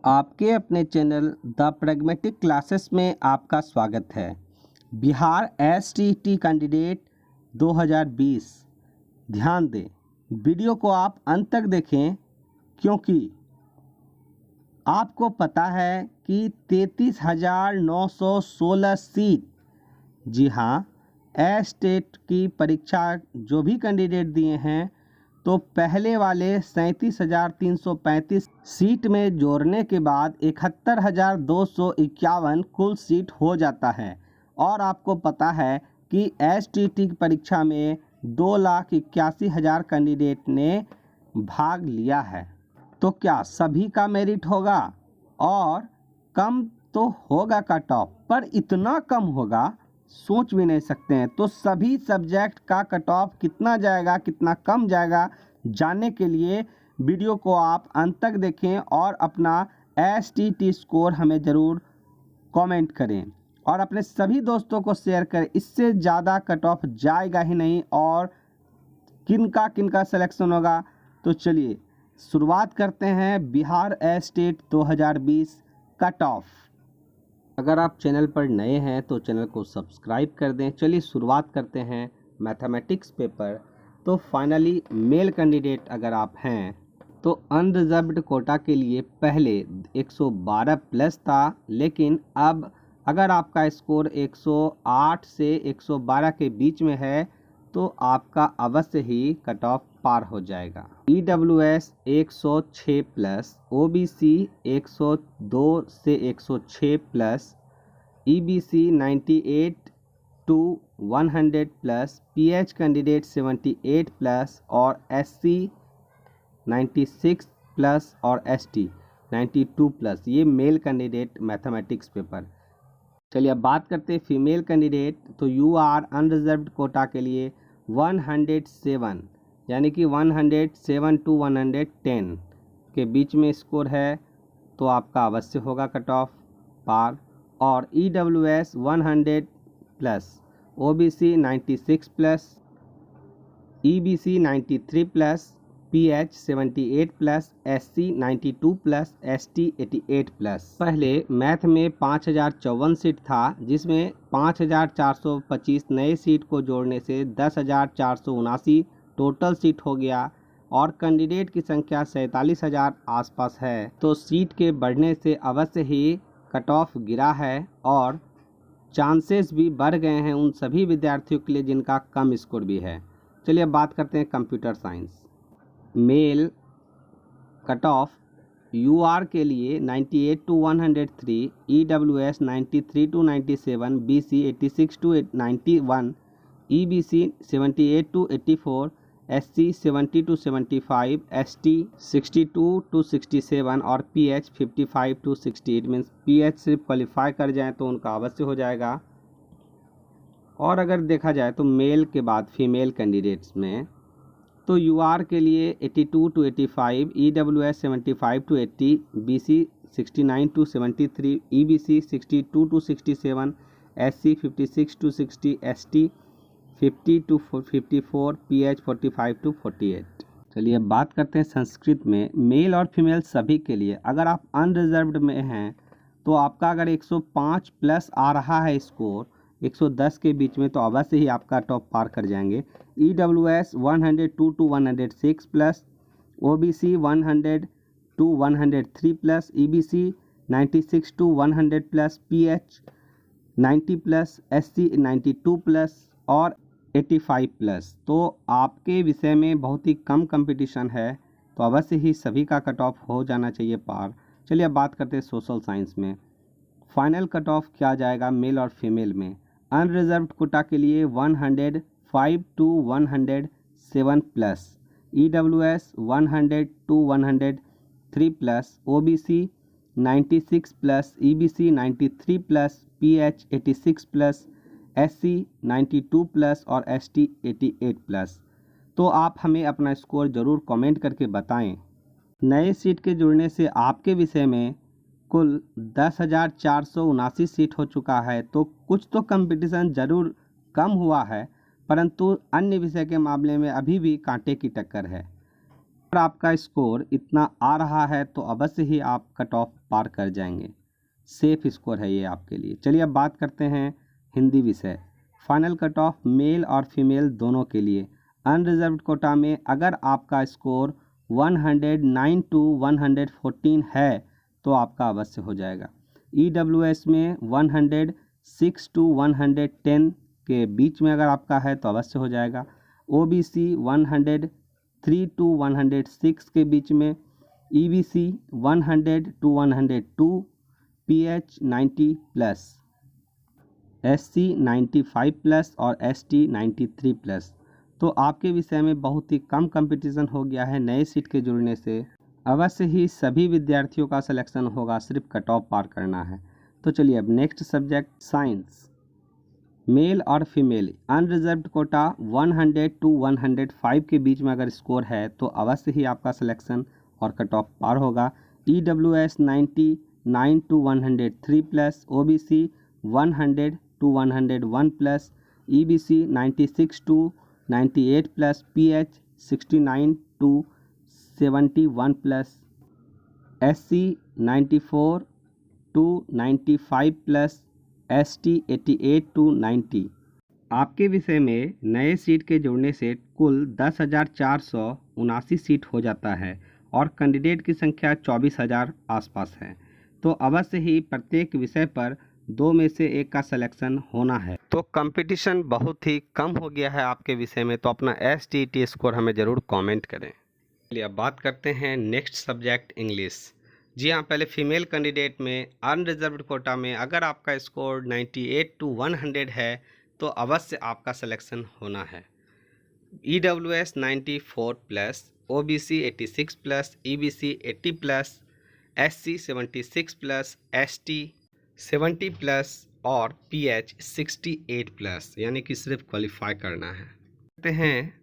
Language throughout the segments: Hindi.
आपके अपने चैनल द प्रैग्मेटिक क्लासेस में आपका स्वागत है। बिहार एसटीटी कैंडिडेट 2020, ध्यान दें, वीडियो को आप अंत तक देखें क्योंकि आपको पता है कि 33,916 सीट, जी हाँ, एस्टेट की परीक्षा जो भी कैंडिडेट दिए हैं तो पहले वाले 37,335 सीट में जोड़ने के बाद 71,251 कुल सीट हो जाता है। और आपको पता है कि एसटीटी की परीक्षा में 2,81,000 कैंडिडेट ने भाग लिया है। तो क्या सभी का मेरिट होगा? और कम तो होगा कट ऑफ, पर इतना कम होगा सोच भी नहीं सकते हैं। तो सभी सब्जेक्ट का कट ऑफ कितना जाएगा, कितना कम जाएगा, जानने के लिए वीडियो को आप अंत तक देखें और अपना एसटीटी स्कोर हमें ज़रूर कमेंट करें और अपने सभी दोस्तों को शेयर करें। इससे ज़्यादा कट ऑफ जाएगा ही नहीं। और किनका सिलेक्शन होगा, तो चलिए शुरुआत करते हैं बिहार एस्टेट 2020 कट ऑफ। अगर आप चैनल पर नए हैं तो चैनल को सब्सक्राइब कर दें। चलिए शुरुआत करते हैं मैथमेटिक्स पेपर। तो फाइनली मेल कैंडिडेट अगर आप हैं तो अनरिजर्व्ड कोटा के लिए पहले 112 प्लस था, लेकिन अब अगर आपका स्कोर 108 से 112 के बीच में है तो आपका अवश्य ही कट ऑफ पार हो जाएगा। EWS 106 प्लस, OBC 102 से 106 plus, EBC 98 to 100 plus, PH candidate 78 plus और SC 96 प्लस और ST 92 प्लस। ये मेल कैंडिडेट मैथमेटिक्स पेपर। चलिए अब बात करते हैं फीमेल कैंडिडेट। तो UR अनरिजर्व्ड कोटा के लिए 107, यानी कि 107 टू 110 के बीच में स्कोर है तो आपका अवश्य होगा कट ऑफ पार। और EWS 100 plus, OBC 96 plus, EBC 93 plus, PH 78 plus, SC 92 plus, ST 88 plus. पहले मैथ में 5,054 सीट था, जिसमें 5,425 नए सीट को जोड़ने से 10,479 टोटल सीट हो गया और कैंडिडेट की संख्या 47,000 आसपास है। तो सीट के बढ़ने से अवश्य ही कट ऑफ गिरा है और चांसेस भी बढ़ गए हैं उन सभी विद्यार्थियों के लिए जिनका कम स्कोर भी है। चलिए अब बात करते हैं computer science. Male cut off UR के लिए 98 to 103, EWS 93 to 97, BC 86 to 91, EBC 78 to 84, SC 70 to 75, ST 62 to 67 और PH 55 टू 68। मीन्स PH सिर्फ क्वालिफाई कर जाएं तो उनका अवश्य हो जाएगा। और अगर देखा जाए तो मेल के बाद फीमेल कैंडिडेट्स में तो UR के लिए 82 to 85, EWS 75 to 80, BC 69 to 73, EBC 62 to 67, SC 56 to 60, ST 50 to 54, PH 45 to 48। चलिए अब बात करते हैं संस्कृत में। मेल और फीमेल सभी के लिए अगर आप अनरिजर्व्ड में हैं तो आपका अगर 105 प्लस आ रहा है स्कोर 110 के बीच में तो अवश्य ही आपका टॉप पार कर जाएंगे। EWS 102 to 106 plus, OBC 100 to 103 plus, EBC 96 to 100 plus, PH 90 plus, SC 92 plus और 85 प्लस। तो आपके विषय में बहुत ही कम कंपटीशन है तो अवश्य ही सभी का कट ऑफ हो जाना चाहिए पार। चलिए अब बात करते हैं सोशल साइंस में। फाइनल कट ऑफ क्या जाएगा मेल और फीमेल में। अनरिजर्व्ड कोटा के लिए 105 to 107 plus, EWS 100 to 103 plus, OBC 96 plus, EBC 93 plus, PH 86 plus, SC 92 plus और ST 88 प्लस। तो आप हमें अपना स्कोर ज़रूर कमेंट करके बताएं। नए सीट के जुड़ने से आपके विषय में कुल 10,479 सीट हो चुका है तो कुछ तो कंपटीशन ज़रूर कम हुआ है, परंतु अन्य विषय के मामले में अभी भी कांटे की टक्कर है। अगर आपका स्कोर इतना आ रहा है तो अवश्य ही आप कट ऑफ पार कर जाएंगे। सेफ स्कोर है ये आपके लिए। चलिए अब बात करते हैं हिंदी विषय। फाइनल कट ऑफ मेल और फीमेल दोनों के लिए। अनरिजर्व्ड कोटा में अगर आपका स्कोर 109 टू 114 है तो आपका अवश्य हो जाएगा। EWS में 106 टू 110 के बीच में अगर आपका है तो अवश्य हो जाएगा। OBC 103 टू 106 के बीच में, EBC 100 to 102, PH 90 plus, SC 95 plus और ST 93 प्लस। तो आपके विषय में बहुत ही कम कंपटीशन हो गया है। नए सीट के जुड़ने से अवश्य ही सभी विद्यार्थियों का सिलेक्शन होगा, सिर्फ कट ऑफ पार करना है। तो चलिए अब नेक्स्ट सब्जेक्ट साइंस। मेल और फीमेल अनरिजर्व्ड कोटा 100 टू 105 के बीच में अगर स्कोर है तो अवश्य ही आपका सिलेक्शन और कट ऑफ पार होगा। EWS 99 to 103 plus, OBC 100 to 101 plus, EBC 96 to 98 plus, PH 69 to 71 plus, SC 94 to 95 plus, ST 88 to 90। आपके विषय में नए सीट के जुड़ने से कुल 10,479 सीट हो जाता है और कैंडिडेट की संख्या 24,000 आसपास है। तो अवश्य ही प्रत्येक विषय पर 2 में से 1 का सिलेक्शन होना है। तो कंपटीशन बहुत ही कम हो गया है आपके विषय में, तो अपना STT स्कोर हमें ज़रूर कमेंट करें। चलिए अब बात करते हैं नेक्स्ट सब्जेक्ट इंग्लिश। जी हाँ, पहले फीमेल कैंडिडेट में अनरिजर्व्ड कोटा में अगर आपका स्कोर 98 टू 100 है तो अवश्य आपका सिलेक्शन होना है। EWS 94 plus, OBC 86 plus, EBC 80 plus, SC 76 plus, ST 70 plus और PH 68 प्लस, यानी कि सिर्फ क्वालिफाई करना है। कहते हैं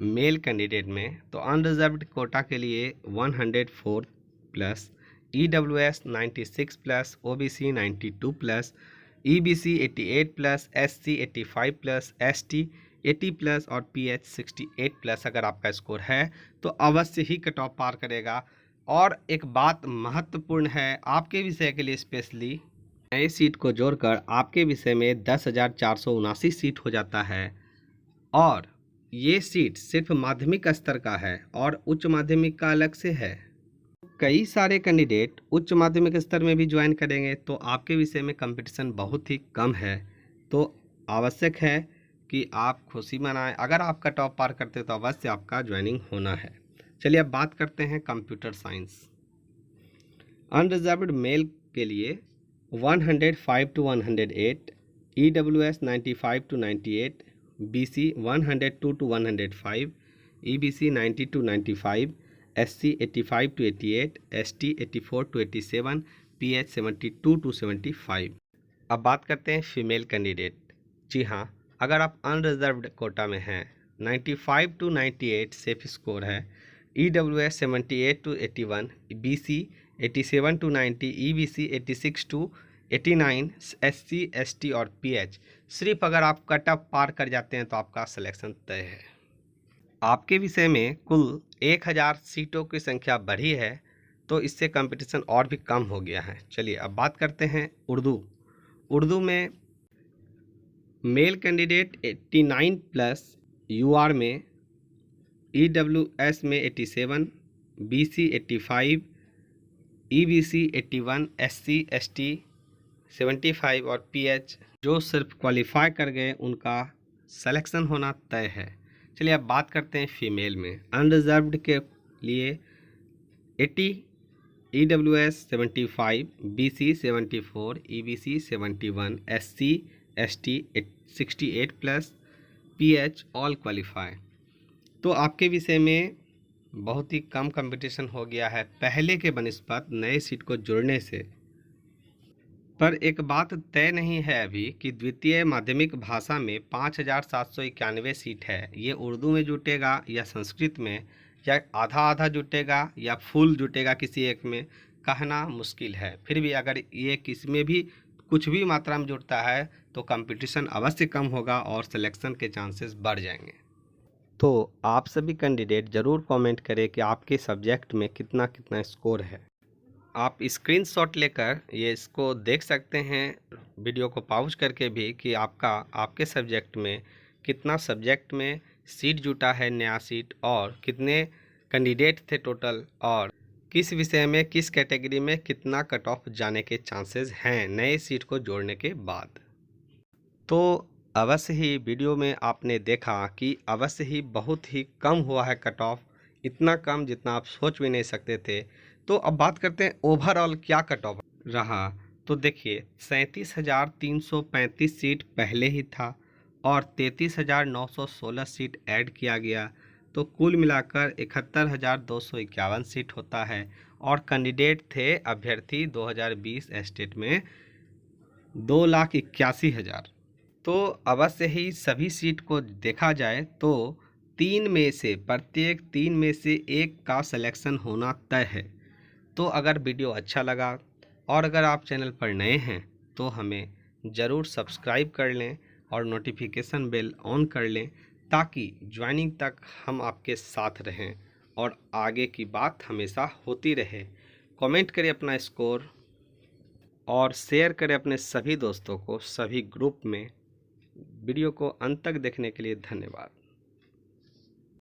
मेल कैंडिडेट में तो अनरिजर्व्ड कोटा के लिए 104 plus, EWS 96 plus, OBC 92 plus, EBC 88 plus, SC 85 plus, ST 80 plus और PH 68 प्लस अगर आपका स्कोर है तो अवश्य ही कट ऑफ पार करेगा। और एक बात महत्वपूर्ण है आपके विषय के लिए, स्पेशली नए सीट को जोड़कर आपके विषय में 10,479 सीट हो जाता है और ये सीट सिर्फ माध्यमिक स्तर का है और उच्च माध्यमिक का अलग से है। कई सारे कैंडिडेट उच्च माध्यमिक स्तर में भी ज्वाइन करेंगे, तो आपके विषय में कंपटीशन बहुत ही कम है। तो आवश्यक है कि आप खुशी मनाएं। अगर आप कट ऑफ पार करते तो अवश्य आपका ज्वाइनिंग होना है। चलिए अब बात करते हैं कंप्यूटर साइंस। अनरिजर्व्ड मेल के लिए 105 to 108, EWS 95 to 98, BC 102 to 105, EBC 90 to 95, SC 85 to 88, ST 84 to 87, PH 72 to 75। अब बात करते हैं फीमेल कैंडिडेट। जी हाँ, अगर आप अनरिजर्व्ड कोटा में हैं 95 टू 98 सेफ स्कोर है, EWS 78 to 81, BC 87 to 90, EBC 86 to 89, SC ST और PH सिर्फ अगर आप कट ऑफ पार कर जाते हैं तो आपका सिलेक्शन तय है। आपके विषय में कुल 1,000 सीटों की संख्या बढ़ी है, तो इससे कंपटीशन और भी कम हो गया है। चलिए अब बात करते हैं उर्दू में मेल कैंडिडेट 89 प्लस, UR में EWS में 87, BC 85, EBC 81, SC ST 75 और PH जो सिर्फ क्वालिफाई कर गए उनका सिलेक्शन होना तय है। चलिए अब बात करते हैं फीमेल में। अनरिजर्व्ड के लिए 80, EWS 75, BC 74, EBC 71, SC ST 68 plus, PH all qualify. तो आपके विषय में बहुत ही कम कंपटीशन हो गया है पहले के बनिस्पत नए सीट को जुड़ने से। पर एक बात तय नहीं है अभी कि द्वितीय माध्यमिक भाषा में 5,791 सीट है, ये उर्दू में जुटेगा या संस्कृत में, या आधा आधा जुटेगा या फुल जुटेगा किसी एक में, कहना मुश्किल है। फिर भी अगर ये किसी में भी कुछ भी मात्रा में जुड़ता है तो कंपटीशन अवश्य कम होगा और सिलेक्शन के चांसेस बढ़ जाएंगे। तो आप सभी कैंडिडेट ज़रूर कमेंट करें कि आपके सब्जेक्ट में कितना कितना स्कोर है। आप स्क्रीनशॉट लेकर ये इसको देख सकते हैं, वीडियो को पॉज करके भी, कि आपके सब्जेक्ट में कितना सब्जेक्ट में सीट जुटा है, नया सीट, और कितने कैंडिडेट थे टोटल, और किस विषय में किस कैटेगरी में कितना कट ऑफ जाने के चांसेस हैं नए सीट को जोड़ने के बाद। तो अवश्य ही वीडियो में आपने देखा कि अवश्य ही बहुत ही कम हुआ है कट ऑफ, इतना कम जितना आप सोच भी नहीं सकते थे। तो अब बात करते हैं ओवरऑल क्या कट ऑफ रहा। तो देखिए 37,335 सीट पहले ही था और 33,916 सीट ऐड किया गया, तो कुल मिलाकर 71,251 सीट होता है। और कैंडिडेट थे अभ्यर्थी 2020 स्टेट में 2,81,000। तो अवश्य ही सभी सीट को देखा जाए तो प्रत्येक तीन में से एक का सिलेक्शन होना तय है। तो अगर वीडियो अच्छा लगा और अगर आप चैनल पर नए हैं तो हमें ज़रूर सब्सक्राइब कर लें और नोटिफिकेशन बेल ऑन कर लें, ताकि ज्वाइनिंग तक हम आपके साथ रहें और आगे की बात हमेशा होती रहे। कमेंट करें अपना स्कोर और शेयर करें अपने सभी दोस्तों को सभी ग्रुप में। वीडियो को अंत तक देखने के लिए धन्यवाद।